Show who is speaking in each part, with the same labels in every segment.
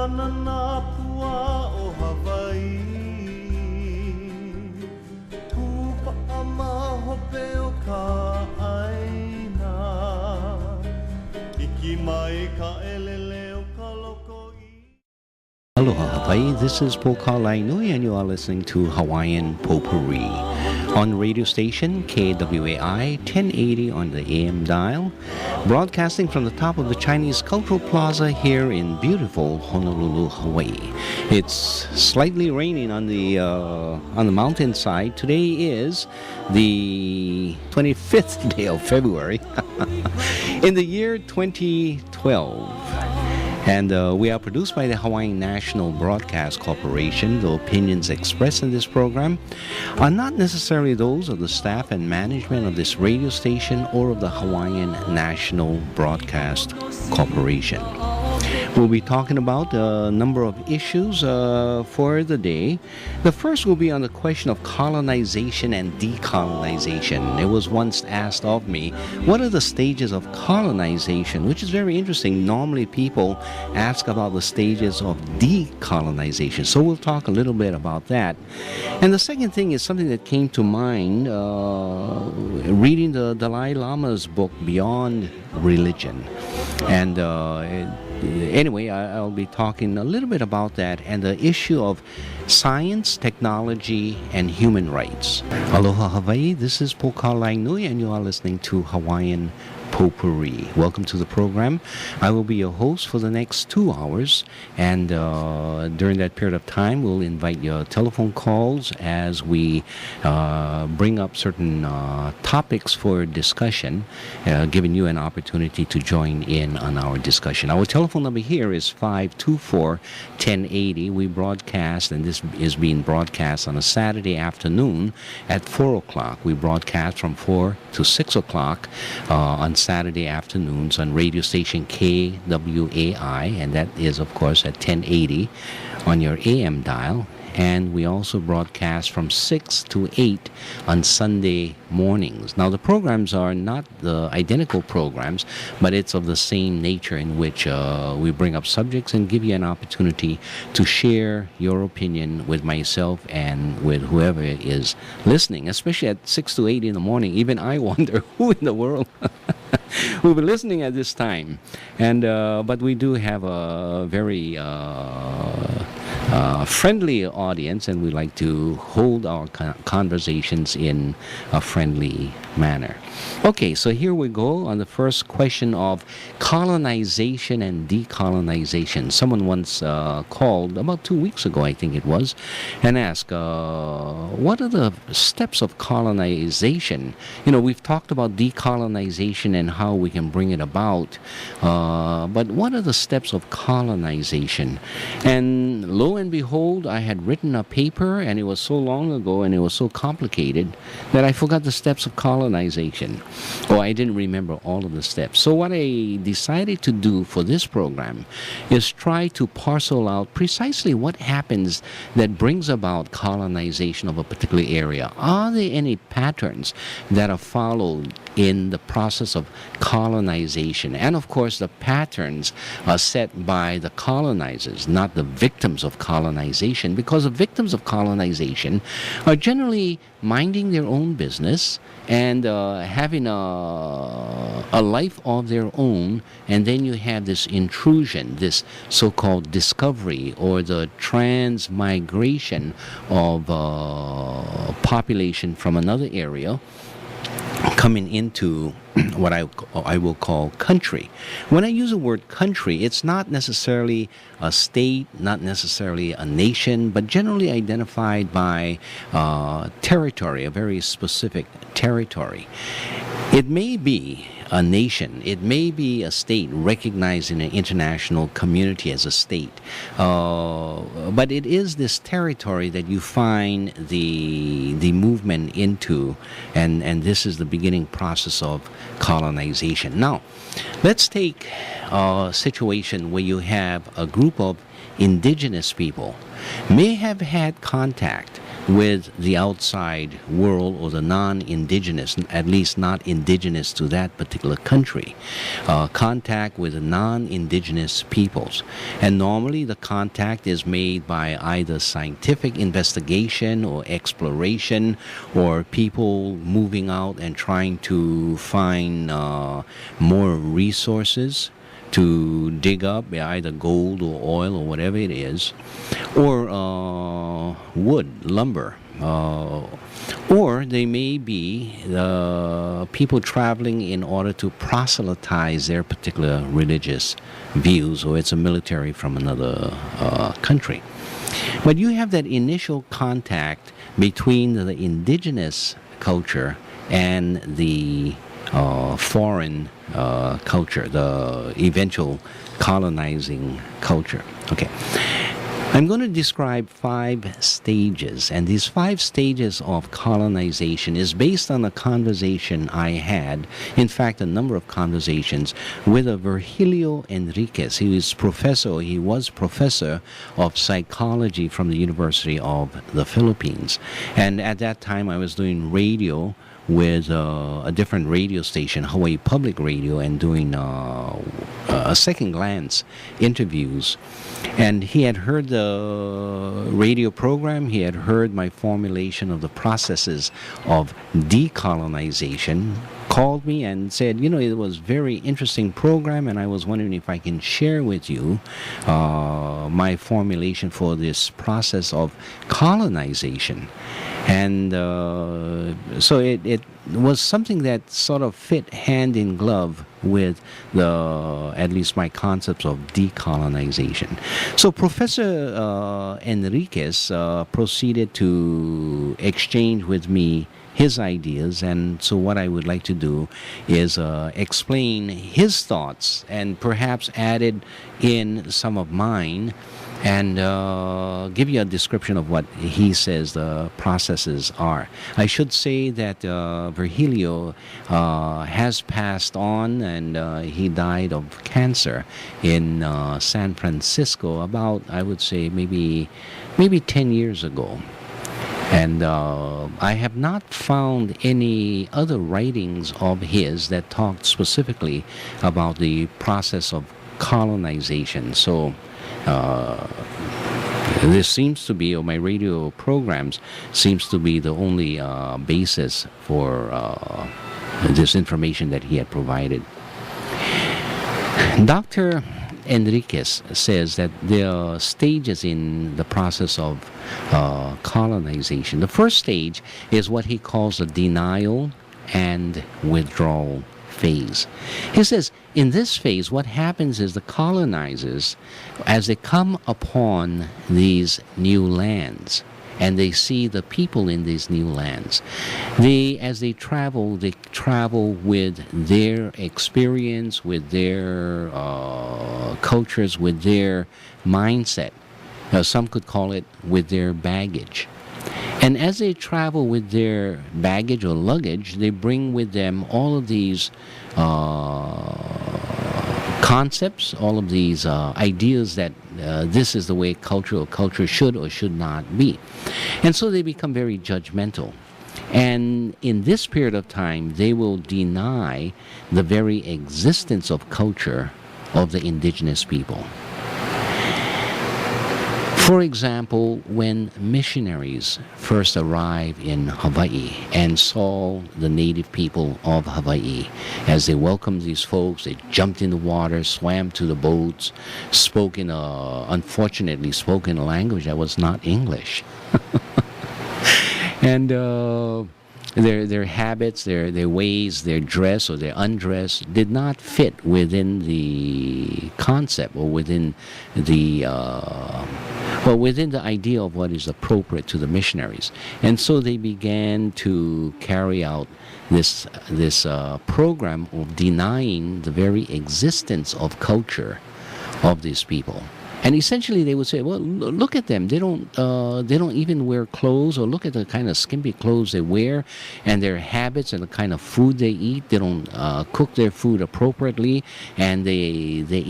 Speaker 1: Nanapua o Hawaii Tupa amahope o ka aina Iki mai ka elele o ka loko I
Speaker 2: Aloha Hawaii, this is Pokal Lainui and you are listening to Hawaiian Potpourri on radio station KWAI 1080 on the AM dial, broadcasting from the top of the Chinese Cultural Plaza here in beautiful Honolulu, Hawaii. It's slightly raining on the mountainside. Today is the 25th day of February in the year 2012. And we are produced by the Hawaiian National Broadcast Corporation. The opinions expressed in this program are not necessarily those of the staff and management of this radio station or of the Hawaiian National Broadcast Corporation. We'll be talking about a number of issues for the day. The first will be on the question of colonization and decolonization. It was once asked of me, what are the stages of colonization? Which is very interesting. Normally people ask about the stages of decolonization. So we'll talk a little bit about that. And the second thing is something that came to mind reading the Dalai Lama's book, Beyond Religion. And anyway, I'll be talking a little bit about that and the issue of science, technology, and human rights. Aloha Hawaii, this is Pokal Lainui and you are listening to Hawaiian Potpourri. Welcome to the program. I will be your host for the next 2 hours, and during that period of time we'll invite your telephone calls as we bring up certain topics for discussion, giving you an opportunity to join in on our discussion. Our telephone number here is 524-1080. We broadcast, and this is being broadcast on a Saturday afternoon at 4 o'clock. We broadcast from 4 to 6 o'clock on Saturday afternoons on radio station KWAI, and that is, of course, at 1080 on your AM dial. And we also broadcast from 6 to 8 on Sunday mornings. Now, the programs are not the identical programs, but it's of the same nature in which we bring up subjects and give you an opportunity to share your opinion with myself and with whoever is listening, especially at 6 to 8 in the morning. Even I wonder who in the world will be listening at this time. And but we do have a very friendly audience, and we like to hold our conversations in a friendly manner. Okay, so here we go on the first question of colonization and decolonization. Someone once called, about 2 weeks ago I think it was, and asked, what are the steps of colonization? You know, we've talked about decolonization and how we can bring it about, but what are the steps of colonization? And lo and behold, I had written a paper, and it was so long ago and it was so complicated that I forgot the steps of colonization. Or I didn't remember all of the steps. So what I decided to do for this program is try to parcel out precisely what happens that brings about colonization of a particular area. Are there any patterns that are followed in the process of colonization? And of course, the patterns are set by the colonizers, not the victims of colonization, because the victims of colonization are generally minding their own business and having a life of their own, and then you have this intrusion, this so-called discovery, or the transmigration of population from another area coming into what I will call country. When I use the word country, it's not necessarily a state, not necessarily a nation, but generally identified by territory, a very specific territory. It may be a nation, it may be a state recognized in an international community as a state, but it is this territory that you find the movement into, and this is the beginning process of colonization. Now, let's take a situation where you have a group of indigenous people may have had contact with the outside world or the non-indigenous, at least not indigenous to that particular country, contact with the non-indigenous peoples. And normally the contact is made by either scientific investigation or exploration, or people moving out and trying to find more resources to dig up, either gold or oil or whatever it is, or wood, lumber, or they may be people traveling in order to proselytize their particular religious views, or it's a military from another country. But you have that initial contact between the indigenous culture and the foreign culture, the eventual colonizing culture. Okay. I'm going to describe 5 stages, and these 5 stages of colonization is based on a conversation I had, in fact a number of conversations, with a Virgilio Enriquez. He was professor of psychology from the University of the Philippines. And at that time I was doing radio with a different radio station, Hawaii Public Radio, and doing a second glance interviews. And he had heard the radio program, he had heard my formulation of the processes of decolonization, called me and said, you know, it was a very interesting program, and I was wondering if I can share with you my formulation for this process of colonization. And so it was something that sort of fit hand in glove with at least my concepts of decolonization. So Professor Enriquez proceeded to exchange with me his ideas, and so what I would like to do is explain his thoughts and perhaps added in some of mine, and give you a description of what he says the processes are. I should say that Virgilio has passed on, and he died of cancer in San Francisco about, I would say, maybe 10 years ago. And I have not found any other writings of his that talked specifically about the process of colonization. So this seems to be, or my radio programs seems to be, the only basis for this information that he had provided. Dr. Enriquez says that there are stages in the process of colonization. The first stage is what he calls the denial and withdrawal phase. He says in this phase what happens is the colonizers, as they come upon these new lands and they see the people in these new lands, as they travel with their experience, with their cultures, with their mindset. Some could call it with their baggage. And as they travel with their baggage or luggage, they bring with them all of these concepts, all of these ideas that this is the way culture should or should not be. And so they become very judgmental. And in this period of time, they will deny the very existence of culture of the indigenous people. For example, when missionaries first arrived in Hawaii and saw the native people of Hawaii, as they welcomed these folks, they jumped in the water, swam to the boats, unfortunately spoke in a language that was not English. And their habits, their ways, their dress or their undress did not fit within the concept or within the idea of what is appropriate to the missionaries. And so they began to carry out this program of denying the very existence of culture of these people. And essentially, they would say, "Well, look at them. They don't even wear clothes, or look at the kind of skimpy clothes they wear, and their habits and the kind of food they eat. They don't cook their food appropriately, and they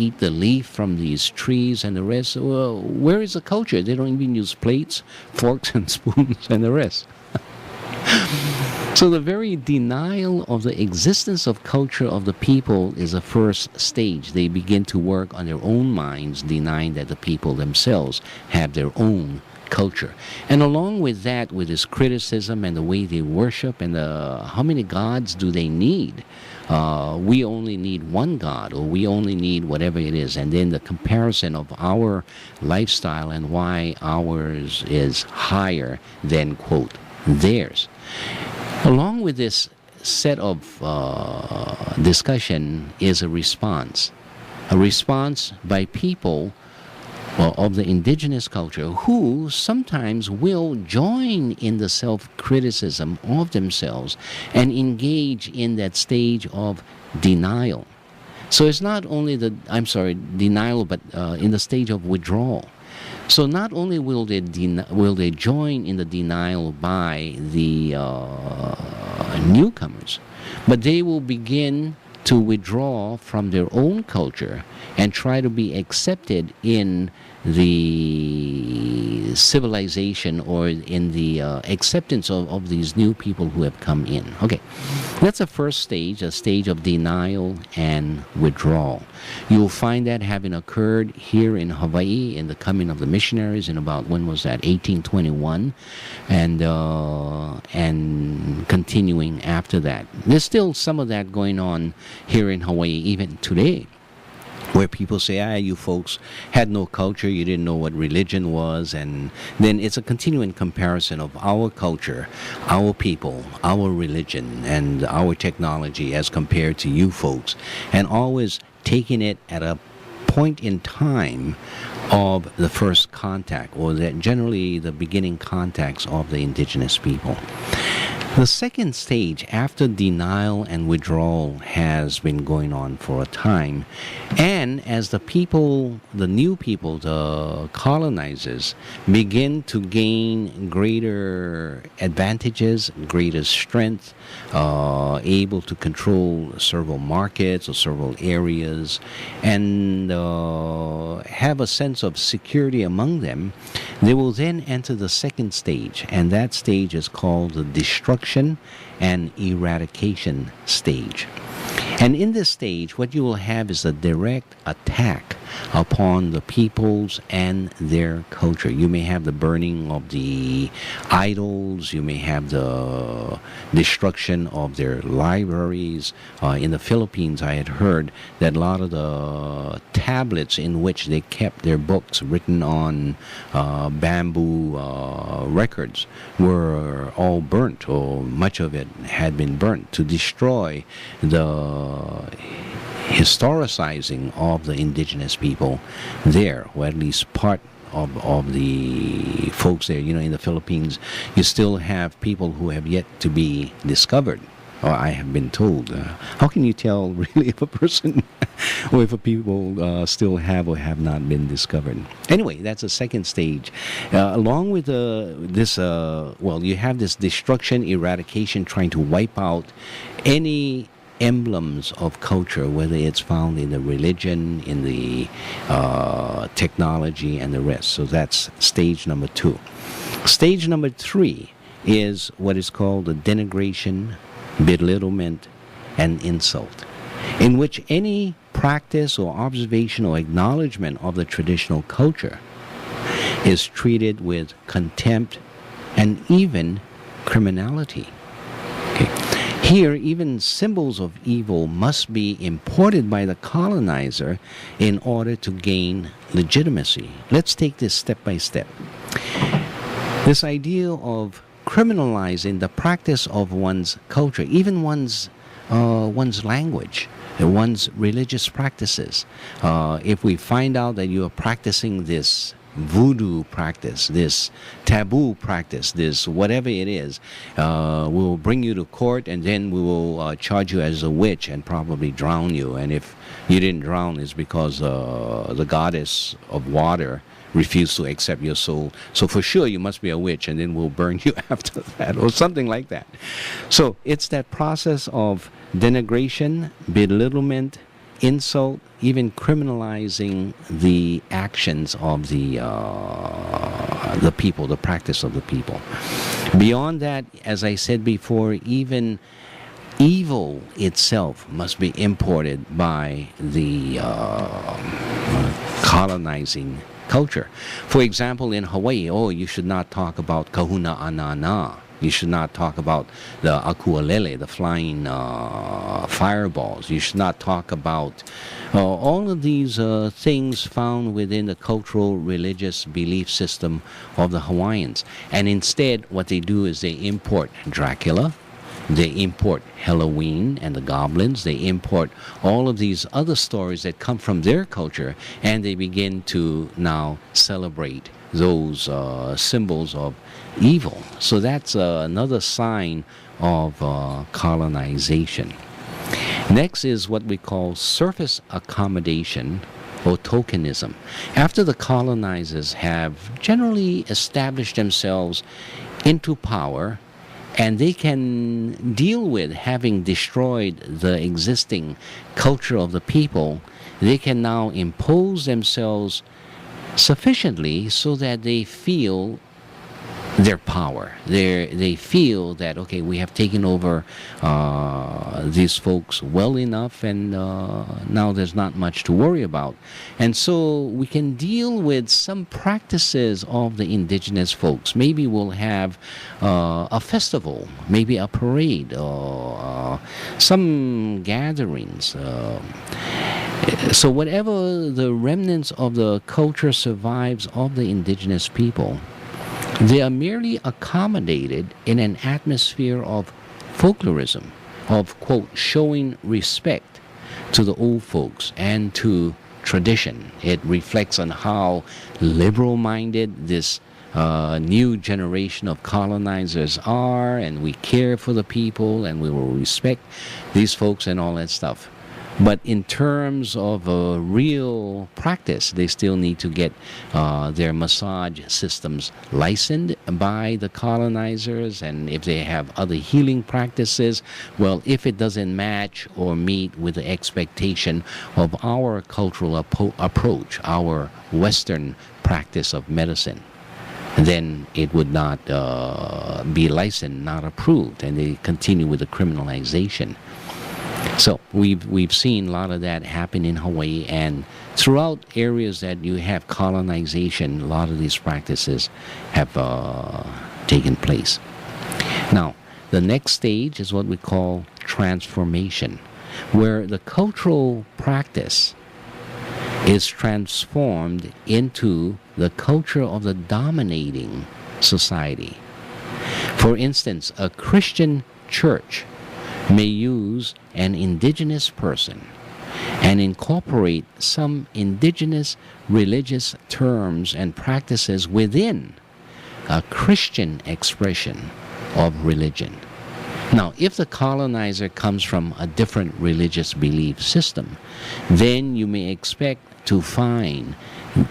Speaker 2: eat the leaf from these trees and the rest. Well, where is the culture? They don't even use plates, forks, and spoons, and the rest." So the very denial of the existence of culture of the people is the first stage. They begin to work on their own minds, denying that the people themselves have their own culture. And along with that, with this criticism and the way they worship and how many gods do they need? We only need one God, or we only need whatever it is. And then the comparison of our lifestyle and why ours is higher than, quote, theirs. Along with this set of discussion is a response by people of the indigenous culture who sometimes will join in the self-criticism of themselves and engage in that stage of denial. So it's not only denial, but in the stage of withdrawal. So not only will they join in the denial by the newcomers, but they will begin to withdraw from their own culture and try to be accepted in the civilization or in the acceptance of these new people who have come in. Okay, that's the first stage, a stage of denial and withdrawal. You'll find that having occurred here in Hawaii in the coming of the missionaries in about, when was that, 1821, and continuing after that. There's still some of that going on here in Hawaii even today, where people say, you folks had no culture, you didn't know what religion was, and then it's a continuing comparison of our culture, our people, our religion, and our technology as compared to you folks, and always taking it at a point in time of the first contact, or that generally the beginning contacts of the indigenous people. The second stage, after denial and withdrawal has been going on for a time, and as the people, the new people, the colonizers, begin to gain greater advantages, greater strength, able to control several markets or several areas, and have a sense of security among them, they will then enter the second stage, and that stage is called the destruction and eradication stage. And in this stage, what you will have is a direct attack upon the peoples and their culture. You may have the burning of the idols, you may have the destruction of their libraries. In the Philippines, I had heard that a lot of the tablets in which they kept their books written on bamboo records were all burnt, or much of it had been burnt, to destroy the historicizing of the indigenous people there, or at least part of the folks there. In the Philippines, you still have people who have yet to be discovered, or I have been told. How can you tell really if a person or if a people still have or have not been discovered? Anyway, that's a second stage. Along with this, you have this destruction, eradication, trying to wipe out any emblems of culture, whether it's found in the religion, in the technology, and the rest. So that's stage number 2. Stage number 3 is what is called the denigration, belittlement, and insult, in which any practice or observation or acknowledgement of the traditional culture is treated with contempt and even criminality. Okay. Here, even symbols of evil must be imported by the colonizer in order to gain legitimacy. Let's take this step by step. This idea of criminalizing the practice of one's culture, even one's language, one's religious practices. If we find out that you are practicing this voodoo practice, this taboo practice, this whatever it is, we will bring you to court, and then we will charge you as a witch and probably drown you. And if you didn't drown, it's because the goddess of water refused to accept your soul. So for sure you must be a witch, and then we'll burn you after that, or something like that. So it's that process of denigration, belittlement, insult, even criminalizing the actions of the people, the practice of the people. Beyond that, as I said before, even evil itself must be imported by the colonizing culture. For example, in Hawaii, you should not talk about kahuna anana. You should not talk about the akualele, the flying fireballs. You should not talk about all of these things found within the cultural, religious belief system of the Hawaiians. And instead, what they do is they import Dracula, they import Halloween and the goblins, they import all of these other stories that come from their culture, and they begin to now celebrate those symbols of evil. So that's another sign of colonization. Next is what we call surface accommodation, or tokenism. After the colonizers have generally established themselves into power, and they can deal with having destroyed the existing culture of the people, they can now impose themselves sufficiently so that they feel their power. They feel that, okay, we have taken over these folks well enough, and now there's not much to worry about. And so we can deal with some practices of the indigenous folks. Maybe we'll have a festival, maybe a parade, or some gatherings. So whatever the remnants of the culture survives of the indigenous people, they are merely accommodated in an atmosphere of folklorism, of, quote, showing respect to the old folks and to tradition. It reflects on how liberal-minded this new generation of colonizers are, and we care for the people, and we will respect these folks and all that stuff. But in terms of a real practice, they still need to get their massage systems licensed by the colonizers, and if they have other healing practices, well, if it doesn't match or meet with the expectation of our cultural approach, our Western practice of medicine, then it would not be licensed, not approved, and they continue with the criminalization. So we've seen a lot of that happen in Hawaii, and throughout areas that you have colonization, a lot of these practices have taken place. Now, the next stage is what we call transformation, where the cultural practice is transformed into the culture of the dominating society. For instance, a Christian church may use an indigenous person and incorporate some indigenous religious terms and practices within a Christian expression of religion. Now, if the colonizer comes from a different religious belief system, then you may expect to find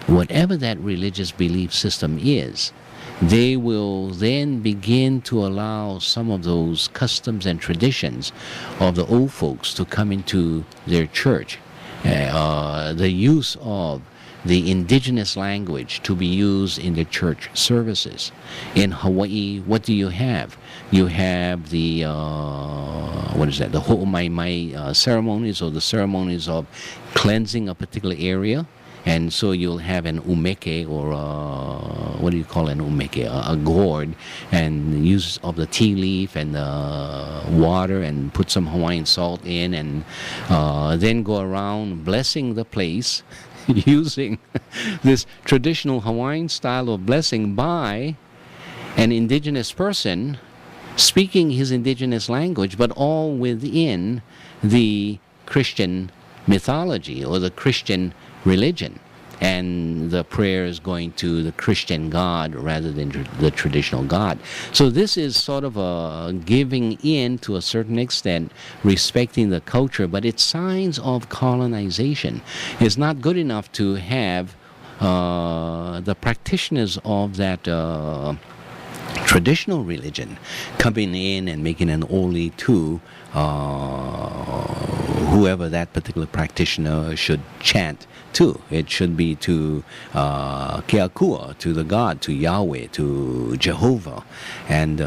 Speaker 2: whatever that religious belief system is, they will then begin to allow some of those customs and traditions of the old folks to come into their church. The use of the indigenous language to be used in the church services. In Hawaii, what do you have? You have the, the ho'omaimai ceremonies, or the ceremonies of cleansing a particular area. And so you'll have an umeke, or what do you call an umeke? A gourd, and use of the tea leaf and the water, and put some Hawaiian salt in, and then go around blessing the place using this traditional Hawaiian style of blessing by an indigenous person speaking his indigenous language, but all within the Christian mythology or the Christian religion. and the prayer is going to the Christian God rather than the traditional God. So this is sort of a giving in to a certain extent, respecting the culture, but it's signs of colonization. It's not good enough to have the practitioners of that traditional religion coming in and making an only to whoever that particular practitioner should chant to. It should be to Keakua, to the God, to Yahweh, to Jehovah, and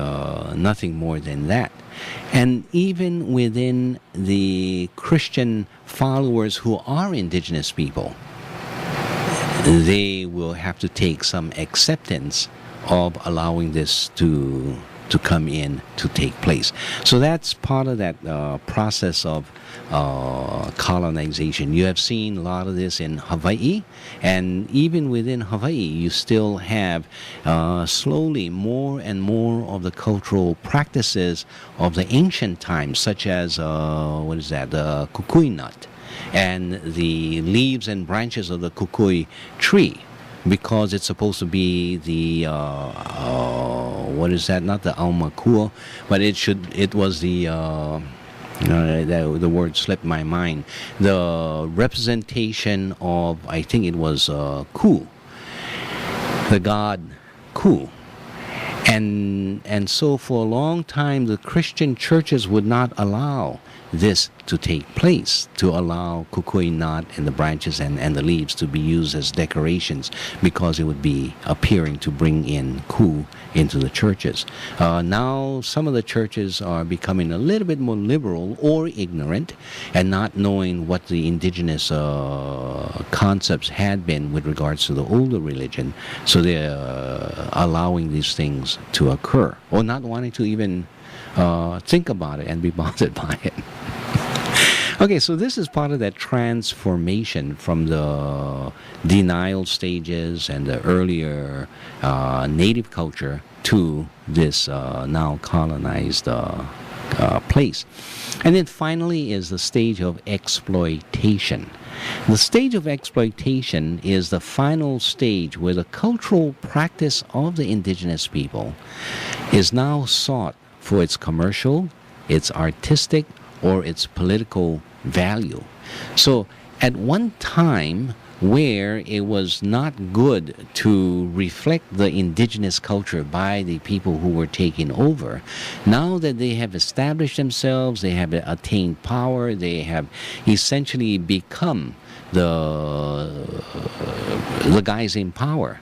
Speaker 2: nothing more than that. And even within the Christian followers who are indigenous people, they will have to take some acceptance of allowing this to come in, to take place. So that's part of that process of colonization. You have seen a lot of this in Hawaii, and even within Hawaii, you still have slowly more and more of the cultural practices of the ancient times, such as, the kukui nut, and the leaves and branches of the kukui tree, because it's supposed to be the not the aumakua, but it was the the word slipped my mind, the representation of, I think it was Ku, the god Ku. And so for a long time the Christian churches would not allow this to take place, to allow kukui nut and the branches and the leaves to be used as decorations, because it would be appearing to bring in ku into the churches. Now some of the churches are becoming a little bit more liberal or ignorant and not knowing what the indigenous concepts had been with regards to the older religion, so they're allowing these things to occur, or not wanting to even think about it and be bothered by it. Okay, so this is part of that transformation from the denial stages and the earlier native culture to this now colonized place. And then finally is the stage of exploitation. The stage of exploitation is the final stage where the cultural practice of the indigenous people is now sought for its commercial, its artistic, or its political value. So at one time where it was not good to reflect the indigenous culture by the people who were taking over, now that they have established themselves, they have attained power, they have essentially become the guys in power,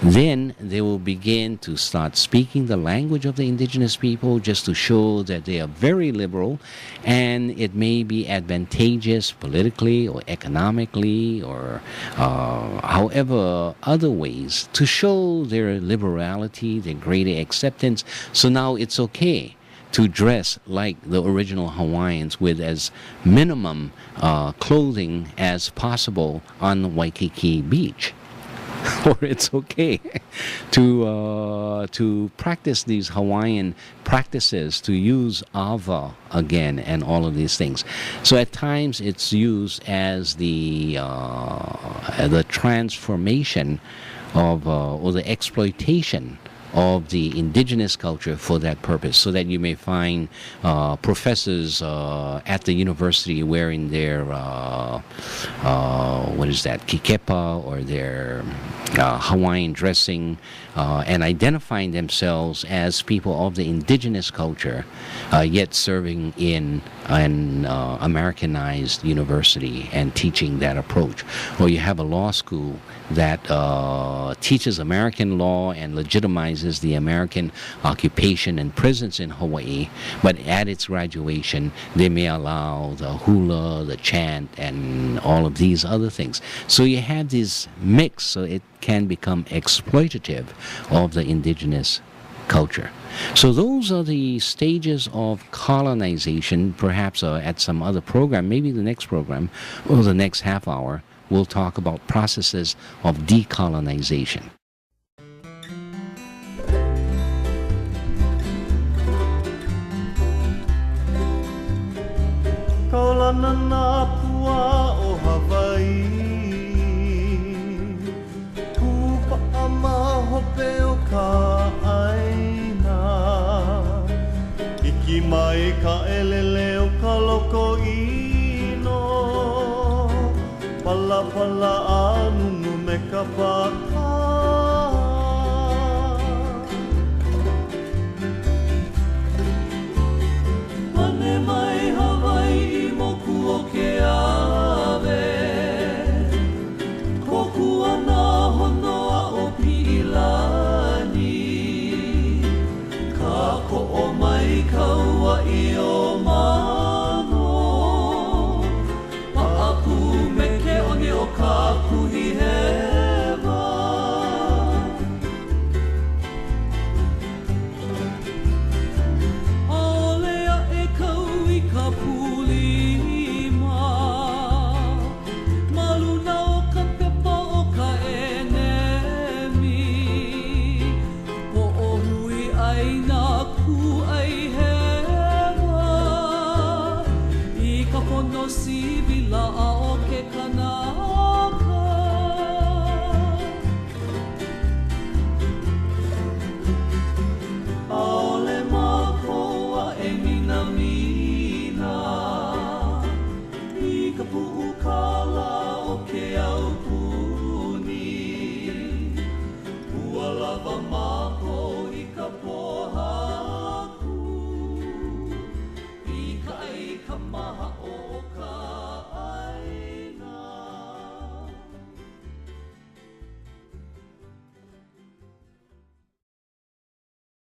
Speaker 2: then they will begin to start speaking the language of the indigenous people, just to show that they are very liberal, and it may be advantageous politically or economically or however other ways to show their liberality, their greater acceptance. So now it's okay to dress like the original Hawaiians with as minimum clothing as possible on Waikiki Beach. Or it's okay to practice these Hawaiian practices, to use ava again and all of these things. So at times it's used as the transformation of or the exploitation of the indigenous culture for that purpose, so that you may find professors at the university wearing their kikepa, or their Hawaiian dressing, and identifying themselves as people of the indigenous culture, yet serving in an Americanized university and teaching that approach. Or you have a law school that teaches American law and legitimizes the American occupation and presence in Hawaii, but at its graduation they may allow the hula, the chant, and all of these other things. So you have this mix, so it can become exploitative of the indigenous culture. So those are the stages of colonization. Perhaps at some other program, maybe the next program or the next half hour, we'll talk about processes of decolonization.
Speaker 1: Kaulana nā pua o Hawaii ka elele o ka loko ino Pala pala anungu me ka paka Pane mai Hawaii moku o ke ave Koku ana honoa o Pilani Ka ko'o mai kaua i o mano Pa'aku me ke oni o ka kuhi hewa Aolea e kau i ka pulima Maluna o ka pepa o ka enemi Po o hui ai nā ku ai hewa I ka pono sivila a o ke kanaka Aole makoa e mina mina I ka pu'u kala o ke au puni Ua lava mako i ka pohaku I ka ai ka maha o